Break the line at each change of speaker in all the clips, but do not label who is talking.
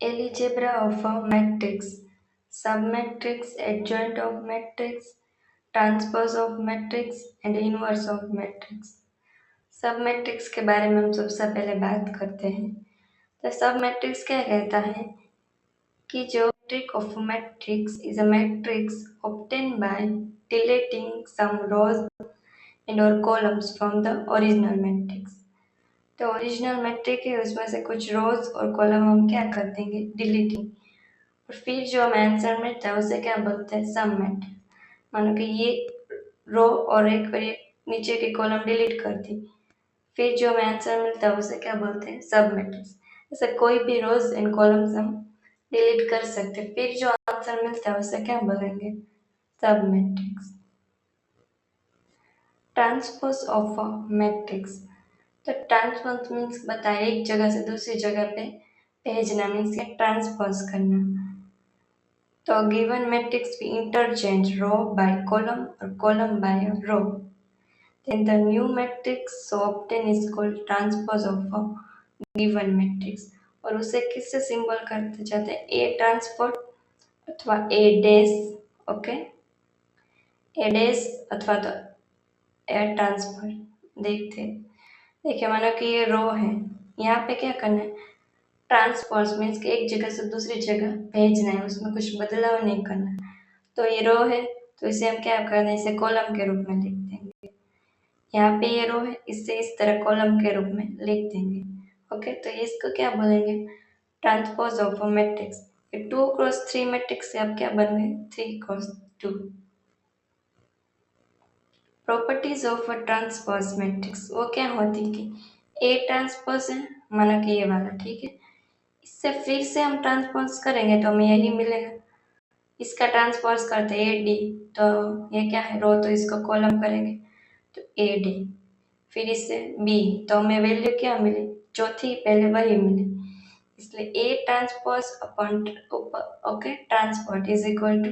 Algebra of a matrix, submatrix, adjoint of matrix, transpose of matrix and inverse of matrix. सब matrix के बारे में हम सबसे पहले बात करते हैं। तो सब मैट्रिक्स क्या कहता है कि जो matrix of matrix is a matrix obtained by deleting some rows and और columns from the original matrix. तो ओरिजिनल मैट्रिक है, उसमें से कुछ रोज और कॉलम हम क्या कर देंगे, डिलीटिंग, और फिर जो हमें आंसर मिलता है उसे क्या बोलते हैं, सब मैट्रिक्स। मानो कि ये रो और एक नीचे की कॉलम डिलीट कर दी, फिर जो हमें आंसर मिलता है उसे क्या बोलते हैं, सब मैट्रिक्स। ऐसे कोई भी रोज एंड कॉलम्स हम डिलीट कर सकते हैं, फिर जो आंसर मिलता है उसे क्या बोलेंगे, सब matrix. Transpose of a matrix. तो ट्रांसपोज मीन्स बताए एक जगह से दूसरी जगह पे भेजना, मीन्स ट्रांसपोज करना। तो given matrix we interchange row by column or column by a row. Then the new matrix so obtain is called transpose of a given matrix. और उसे किससे सिंबल करते जाते हैं, ए ट्रांसपोज अथवा ए डैश, ओके, ए dash अथवा तो A transpose. देखिए मानो कि ये रो है, यहाँ पे क्या करना है, ट्रांसपोज मीन्स कि एक जगह से दूसरी जगह भेजना है, उसमें कुछ बदलाव नहीं करना। तो ये रो है तो इसे हम क्या कर दें, इसे कॉलम के रूप में लिख देंगे। यहाँ पे ये रो है, इससे इस तरह कॉलम के रूप में लिख देंगे। ओके, तो इसको क्या बोलेंगे, transpose of a matrix. 2x3 matrix से अब क्या बन गए, 3x2। Properties of a transpose matrix वो क्या होती कि ए ट्रांसपोज है, माना कि ये वाला, ठीक है, इससे फिर से हम ट्रांसपोज करेंगे तो हमें यही मिलेगा। इसका ट्रांसपोज करते हैं ए डी, तो ये क्या है, रो, तो इसको कॉलम करेंगे तो ए डी। फिर इससे बी, तो हमें वैल्यू क्या मिली, चौथी पहले वही मिली, इसलिए A transpose upon okay transpose is equal to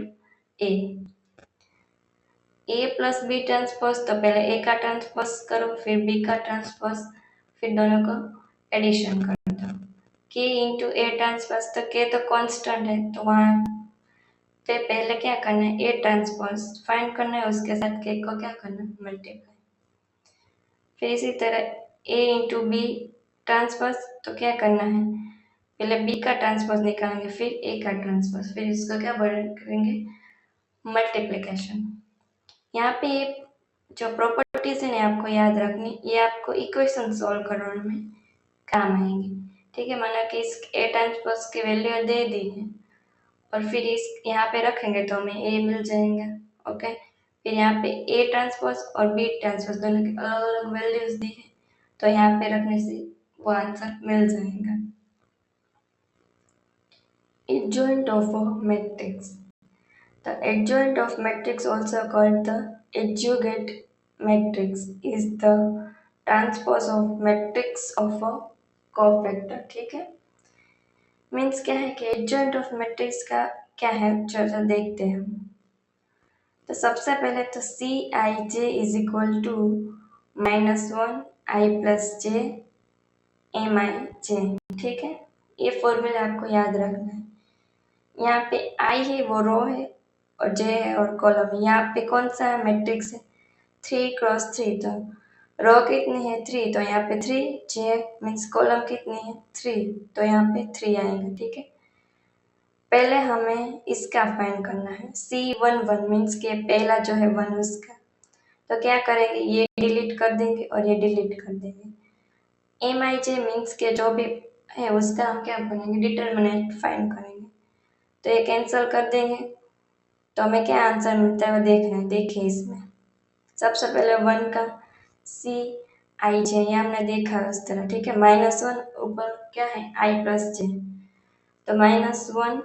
A plus B transpose, तो पहले ए का ट्रांसपोज करो फिर बी का ट्रांसपोज, फिर दोनों को एडिशन कर दो। के इंटू ए ट्रांसपोज, तो के तो कांस्टेंट है तो वहाँ पे पहले क्या करना है, ए ट्रांसपोज फाइंड करना है, उसके साथ के को क्या करना है, मल्टीप्लाई। फिर इसी तरह ए इंटू बी ट्रांसपोज, तो क्या करना है, पहले बी का ट्रांसपोज निकालेंगे फिर ए का ट्रांसपोज, फिर इसको क्या करेंगे, मल्टीप्लिकेशन। यहाँ पे ये जो प्रॉपर्टीज है ना आपको याद रखनी, ये आपको इक्वेशन सॉल्व करने में काम आएंगी। ठीक है, माना कि इस ए ट्रांसपोज की वैल्यू दे दी है और फिर इस यहाँ पे रखेंगे तो हमें ए मिल जाएगा। ओके, फिर यहाँ पे ए ट्रांसपोज और बी ट्रांसपोज दोनों की अलग अलग वैल्यूज दी है, तो यहाँ पे रखने से वो आंसर मिल जाएगा। Adjoint of a matrix. The adjoint of matrix, also called the adjugate matrix, is the transpose of matrix of a cofactor। ठीक है, मीन्स क्या है कि adjoint of matrix का क्या है, चलो देखते हैं हम। तो सबसे पहले तो C I J is equal to -1 I plus J M I J. ठीक है, ये फॉर्मूला आपको याद रखना है। यहाँ पे आई है वो रो है और जे है और कॉलम है। यहाँ पे कौन सा मैट्रिक्स है, 3x3, तो रो कितनी है 3, तो यहाँ पे 3, जे मीन्स कॉलम कितनी है 3, तो यहाँ पे 3 आएगा। ठीक है, पहले हमें इसका फाइंड करना है, C11 मीन्स के पहला जो है 1 उसका, तो क्या करेंगे, ये डिलीट कर देंगे और ये डिलीट कर देंगे। एम आई जे मीन्स के जो भी है उसका हम क्या बनेंगे, डिटर्मिनेंट फाइंड करेंगे, तो ये कैंसिल कर देंगे, तो हमें क्या आंसर मिलता है वो देखना है। देखिए इसमें सबसे पहले 1 का सी आई जे, ये हमने देखा उस तरह। ठीक है, -1 ऊपर क्या है, आई प्लस जे, तो -1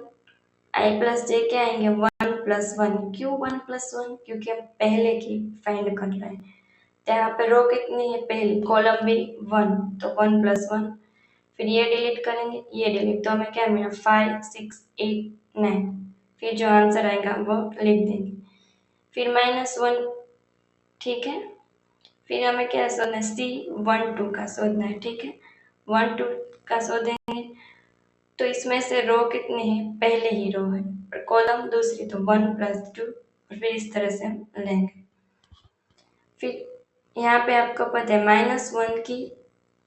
आई प्लस जे क्या आएंगे, 1+1। क्यों 1+1, क्योंकि हम पहले की फाइंड कर रहे हैं, तो यहाँ पे रो कितनी है, पहली, कॉलम भी 1, तो 1+1। फिर ये डिलीट करेंगे, ये डिलीट, तो हमें क्या मिला 5 6 8 9, फिर जो आंसर आएगा वो लिख देंगे, फिर -1। ठीक है, फिर हमें क्या सोचना है, C12 का सोचना है। ठीक है, 1 2 का सोच देंगे, तो इसमें से रो कितनी है, पहले ही रो है और कॉलम दूसरी, तो 1 + 2 और फिर इस तरह से हम लेंगे। फिर यहाँ पे आपको पता है -1 की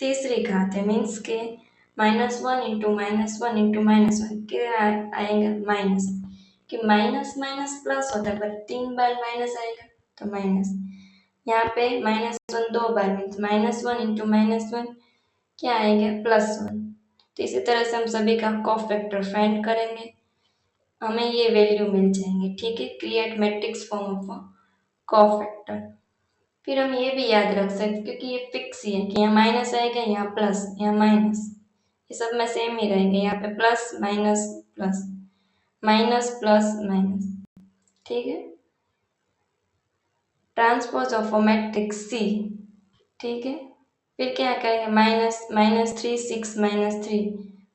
तीसरी घात है, मीन्स के -1 × -1 × -1 क्या आएगा, माइनस, कि माइनस माइनस प्लस होता है पर 3 बार माइनस आएगा तो माइनस। यहाँ पे -1 2 बार मीन्स -1 × -1 क्या आएगा, +1। तो इसी तरह से हम सभी का कोफैक्टर फाइंड करेंगे, हमें ये वैल्यू मिल जाएंगे। ठीक है, create matrix form of cofactor. फिर हम ये भी याद रख सकते क्योंकि ये फिक्स ही है कि यहाँ माइनस आएगा, यहाँ प्लस, यहाँ माइनस, ये सब में सेम ही रहेंगे, यहाँ पे plus minus plus, minus plus minus. ठीक है, ट्रांसपोज ऑफ मैट्रिक्स सी। ठीक है, फिर क्या करेंगे, -3 6 -3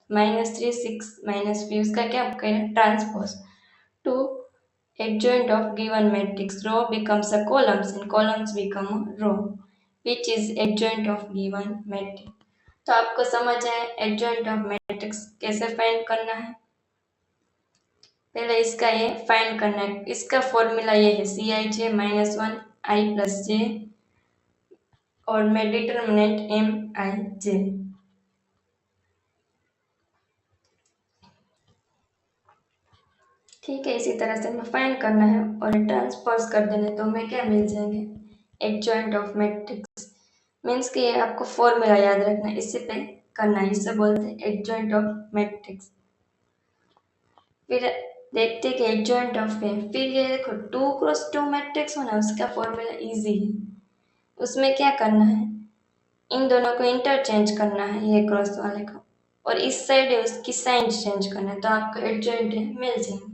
-3 6 -3 उसका क्या करें, transpose to adjoint of given matrix, row becomes a columns and columns become a row which is adjoint of given matrix। तो आपको समझ आए adjoint of matrix कैसे फाइंड करना है। पहले इसका ये फाइंड करना है, इसका फॉर्मूला ये है Cij -1 i + j और मैं डिटर्मिनेंट Mij। ठीक है, इसी तरह से हमें फाइंड करना है और ट्रांसपोज कर देना है तो हमें क्या मिल जाएंगे, एडजॉइंट ऑफ मैट्रिक्स। मीन्स कि ये आपको फॉर्मूला याद रखना है, इसी पे करना है, इसे बोलते हैं एडजॉइंट ऑफ मैट्रिक्स। फिर देखते हैं कि एडजॉइंट ऑफ है, फिर ये देखो 2 × 2 मैट्रिक्स हो ना, उसका फॉर्मूला इजी है। उसमें क्या करना है, इन दोनों को इंटरचेंज करना है, ये क्रॉस वाले को, और इस साइड है उसकी साइन चेंज करना है तो आपको एडजॉइंट मिल जाएंगे।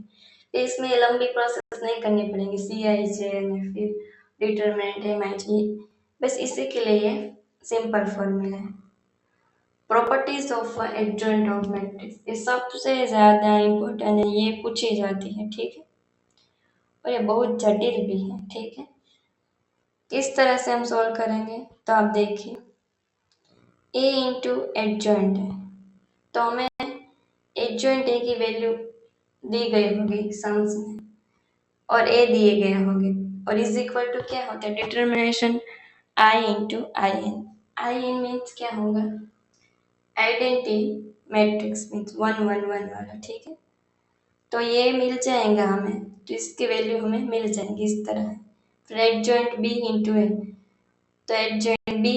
फिर इसमें लंबी प्रोसेस नहीं करनी पड़ेगी, Cij में फिर डिटरमिनेंट Mij, बस इसी के लिए ये सिंपल फॉर्मूला है। Properties of adjoint of matrix, ये सबसे ज़्यादा इम्पोर्टेंट है, ये पूछी जाती है। ठीक है, और ये बहुत जटिल भी है। ठीक है, किस तरह से हम सॉल्व करेंगे, तो आप देखिए a इंटू एडजॉइंट है तो हमें एडजॉइंट a की वैल्यू दी गई होगी सम्स में और a दिए गए होंगे और इज इक्वल टू क्या होता है, determination i into I N. I N means क्या होगा, आइडेंटिटी मैट्रिक्स मीन्स 1 1 1 वाला। ठीक है, तो ये मिल जाएगा हमें, तो इसकी वैल्यू हमें मिल जाएगी इस तरह। फिर एडजॉइंट b इंटू ए, तो एडजॉइंट b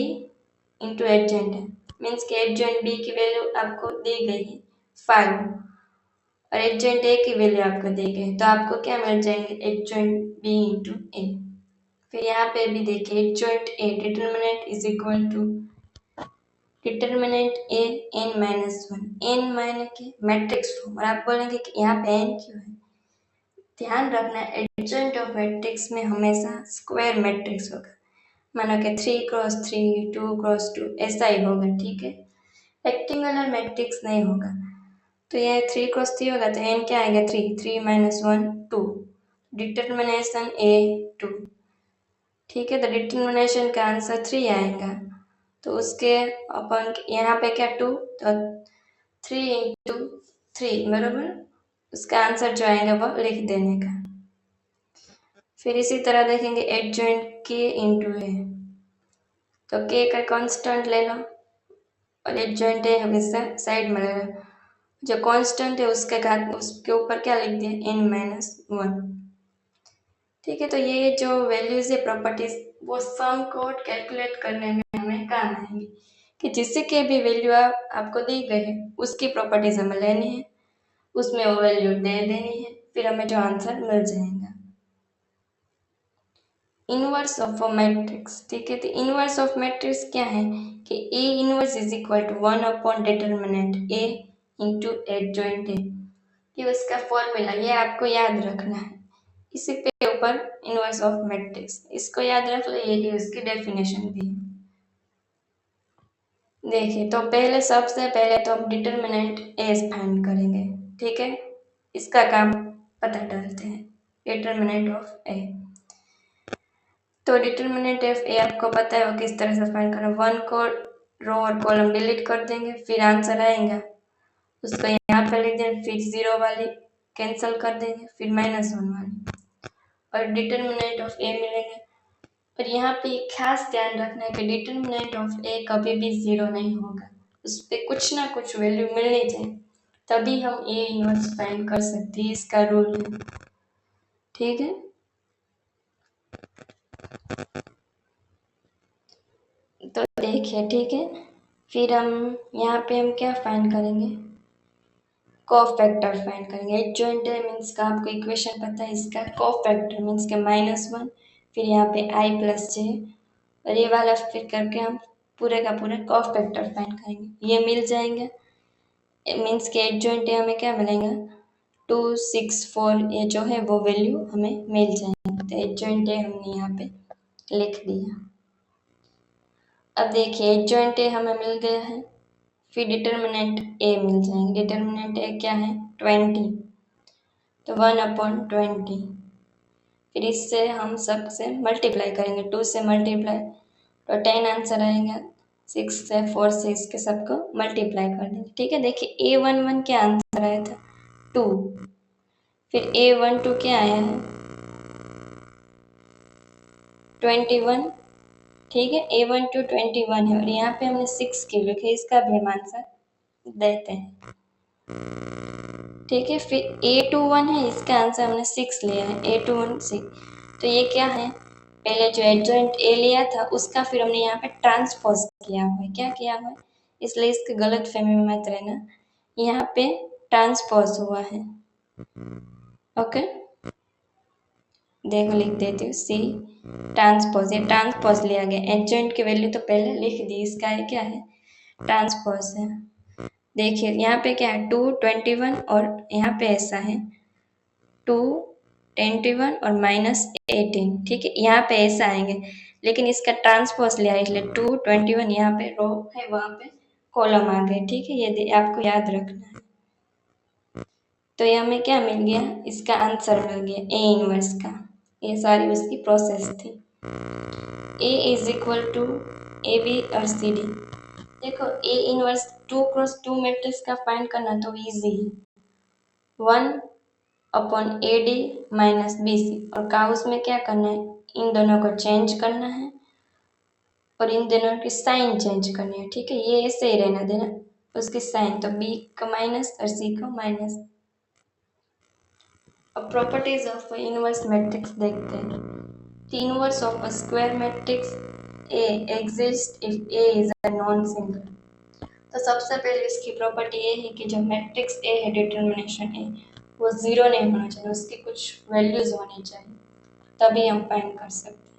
इंटू एडजॉइंट है मीन्स कि एडजॉइंट b की वैल्यू आपको दी गई है 5 और एडजॉइंट ए की वैल्यू आपको दी गई है, तो आपको क्या मिल जाएंगे, एडजॉइंट b इंटू ए। फिर यहाँ पे भी देखिए adjoint A determinant is equal to determinant A n-1, n मायने कि मैट्रिक्स फॉर्म, और आप बोलेंगे कि यहाँ पे n क्यों है। ध्यान रखना एडजॉइंट ऑफ मैट्रिक्स में हमेशा स्क्वायर मैट्रिक्स होगा, मानो कि 3 × 3 2 × 2 ऐसा ही होगा। ठीक है, रेक्टेंगुलर मैट्रिक्स नहीं होगा, तो ये 3 × 3 होगा तो n क्या आएगा, 3 3 - 1 2, डिटर्मिनेशन a 2। ठीक है, तो डिटर्मिनेशन का आंसर 3 आएगा, तो उसके अपन यहाँ पे क्या 2, तो 3 इंटू 3 बराबर उसका आंसर जो आएगा वो लिख देने का। फिर इसी तरह देखेंगे एडजॉइंट k इंटू ए, तो k का कांस्टेंट ले लो और एडजॉइंट है हमेशा साइड में ले लो, जो कांस्टेंट है उसके घात उसके ऊपर क्या लिख दिया, n-1। ठीक है, तो ये जो वैल्यूज है प्रॉपर्टीज वो सम कोड कैलकुलेट करने में हमें काम आएंगी, कि जिससे के भी वैल्यू आपको दी गई है उसकी प्रॉपर्टीज हमें लेनी है, उसमें वो वैल्यू दे देनी है, फिर हमें जो आंसर मिल जाएगा। Inverse of a matrix. ठीक है, तो इनवर्स ऑफ मैट्रिक्स क्या है कि A inverse is equal to 1 upon determinant A into adjoint A, कि उसका फॉर्मूला ये आपको याद रखना है, इसी पे ऊपर इनवर्स ऑफ मैट्रिक्स, इसको याद रख लो, ये उसकी डेफिनेशन भी है। देखिए, तो पहले सबसे पहले तो हम डिटर्मिनेंट ए फाइंड करेंगे। ठीक है, इसका काम पता डालते हैं, डिटर्मिनेंट ऑफ ए। तो डिटर्मिनेंट ऑफ ए आपको पता है वो किस तरह से फाइंड करना, 1 को रो और कॉलम डिलीट कर देंगे, फिर आंसर आएगा उसको यहाँ पे लिख देंगे, फिर 0 वाली कैंसिल कर देंगे, फिर -1 वाली, और डिटर्मिनेंट ऑफ ए मिलेंगे। पर यहाँ पे एक खास ध्यान रखना है कि डिटर्मिनेंट ऑफ ए कभी भी 0 नहीं होगा, उस पर कुछ ना कुछ वैल्यू मिलनी चाहिए, तभी हम ए इनवर्स फाइंड कर सकते हैं, इसका रूल है। ठीक है, तो देखिए, ठीक है, फिर हम यहाँ पे हम क्या फाइंड करेंगे, कोफैक्टर फाइंड करेंगे। एडजॉइंट है मीन्स का आपको इक्वेशन पता है, इसका कोफैक्टर मीन्स के -1, फिर यहाँ पे i प्लस j, और ये वाला फिर करके हम पूरे का पूरा कोफैक्टर फाइंड करेंगे, ये मिल जाएंगे। मीन्स के एडजॉइंट है हमें क्या मिलेगा, 2 6 4, ये जो है वो वैल्यू हमें मिल जाएंगे। तो एडजॉइंट है हमने यहाँ पे लिख दिया। अब देखिए एडजॉइंट ए हमें मिल गया है, फिर डिटर्मिनेंट ए मिल जाएंगे। डिटर्मिनेंट ए क्या है, 20, तो 1/20, फिर इससे हम सब से मल्टीप्लाई करेंगे, 2 से मल्टीप्लाई तो 10 आंसर आएगा, 6 से 4 से इसके सबको मल्टीप्लाई कर देंगे। ठीक है, देखिए A11 क्या आंसर आया था, 2, फिर A12 क्या आया है, 21। ठीक है, A12 21 है, और यहाँ पे हमने 6 क्यों लिखे, इसका भी हम आंसर देते हैं। ठीक है, फिर A21 है, इसका आंसर हमने 6 लिया है, A21 6, तो ये क्या है, पहले जो एडजॉइंट ए लिया था उसका फिर हमने यहाँ पे ट्रांसपोज किया हुआ है, क्या किया हुआ है, इसलिए इसके गलत फहमी में मत रहना, यहाँ पे ट्रांसपोज हुआ है। ओके, देखो लिख देती हूँ, सी ट्रांसपोज, ये ट्रांसपोज लिया गया, एडजॉइंट की वैल्यू तो पहले लिख दी, इसका है क्या है, ट्रांसपोज है। देखिए यहाँ पे क्या है, 2 21, और यहाँ पे ऐसा है 2 21 और -18। ठीक है, यहाँ पे ऐसा आएंगे, लेकिन इसका ट्रांसपोज लिया है, इसलिए 2 21 यहाँ पे रो है, वहाँ पे कॉलम आ गए। ठीक है, ये आपको याद रखना है। तो ये हमें क्या मिल गया, इसका आंसर मिल गया ए इनवर्स का, ये सारी उसकी प्रोसेस थी। A is equal to A B और सी डी। देखो ए इनवर्स 2x2 मैट्रिक्स का फाइंड करना तो इजी है, 1/AD माइनस BC, और का उसमें क्या करना है, इन दोनों को चेंज करना है और इन दोनों की साइन चेंज करनी है। ठीक है, ये ऐसे ही रहना देना उसकी साइन, तो B का माइनस और C का माइनस। अब प्रॉपर्टीज ऑफ इनवर्स मैट्रिक्स देखते हैं। The inverse of a square matrix A exists if A is a non-singular। तो सबसे पहले इसकी प्रॉपर्टी ये है कि जो मैट्रिक्स ए है, डिटर्मिनेशन ए, वो 0 नहीं होना चाहिए, उसकी कुछ वैल्यूज होनी चाहिए, तभी हम फाइंड कर सकते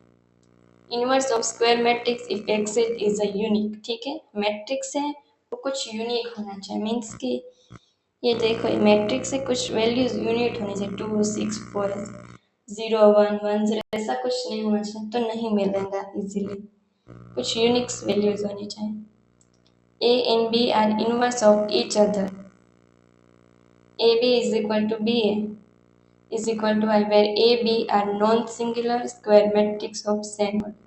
हैं। Inverse of square matrix if exist is a unique. ठीक है, मैट्रिक्स है वो कुछ यूनिक होना चाहिए, मीन्स कि ये देखो ये मैट्रिक्स है, कुछ वैल्यूज यूनिक होनी चाहिए, 2 6 4 0 1 1 0, ऐसा कुछ नहीं होना चाहिए, तो नहीं मिलेगा इजीली, कुछ यूनिक्स वैल्यूज होनी चाहिए। A and B are inverse of each other. AB is equal to BA is equal to I, where AB are non-singular square matrix of same order।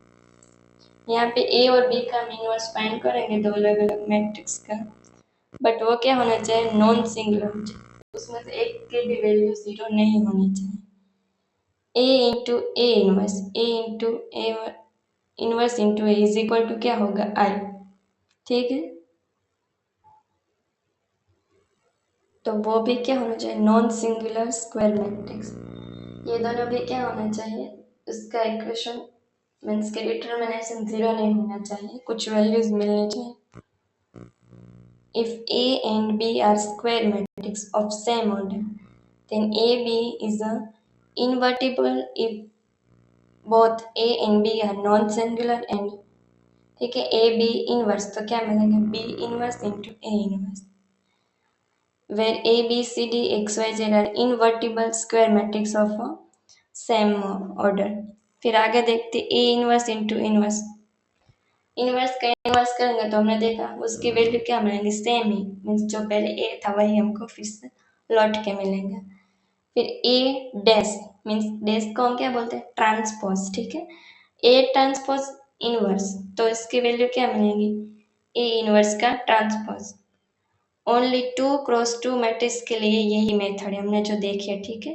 यहाँ पे A और B का हम inverse find करेंगे, दो अलग अलग मैट्रिक्स का, बट वो क्या होना चाहिए, नॉन सिंगुलर, उसमें से एक के भी वैल्यू 0 नहीं होनी चाहिए। A into A inverse, A into A inverse into A is equal to क्या होगा, I। ठीक है, तो वो भी क्या होना चाहिए, नॉन सिंगुलर स्क्वायर मैट्रिक्स, ये दोनों भी क्या होना चाहिए, उसका इक्वेशन मीन्स के डिटर्मिनेशन 0 नहीं होना चाहिए, कुछ वैल्यूज मिलनी चाहिए। If A and B are square matrix of same order, then AB is a invertible if both A and B are non-singular and, ठीक है, A B इनवर्स, तो क्या मिलेगा, B inverse into A inverse, where A B C D X Y Z are invertible square matrix of a same order. फिर आगे देखते ए inverse into inverse, inverse का inverse करेंगे तो हमने देखा उसकी वैल्यू क्या मिलेंगी, सेम ही, मीन्स जो पहले ए था वही हमको फिर से लौट के मिलेंगे। फिर ए डैश, मीन्स डैश को हम क्या बोलते हैं, ट्रांसपोज। ठीक है, ए ट्रांसपोज इनवर्स, तो इसकी वैल्यू क्या मिलेगी, ए इनवर्स का ट्रांसपोज। ओनली 2 क्रॉस 2 मैट्रिक्स के लिए यही मेथड है हमने जो देखी है, ठीक है।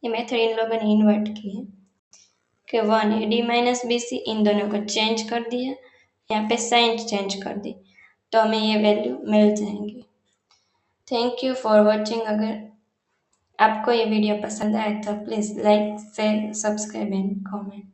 ये मेथड इन लोगों ने इन्वर्ट की है कि 1 AD - BC, इन दोनों को चेंज कर दिया, यहाँ पे साइन चेंज कर दी, तो हमें ये वैल्यू मिल जाएंगी। Thank you for watching. अगर आपको ये वीडियो पसंद आए तो please like share subscribe and comment.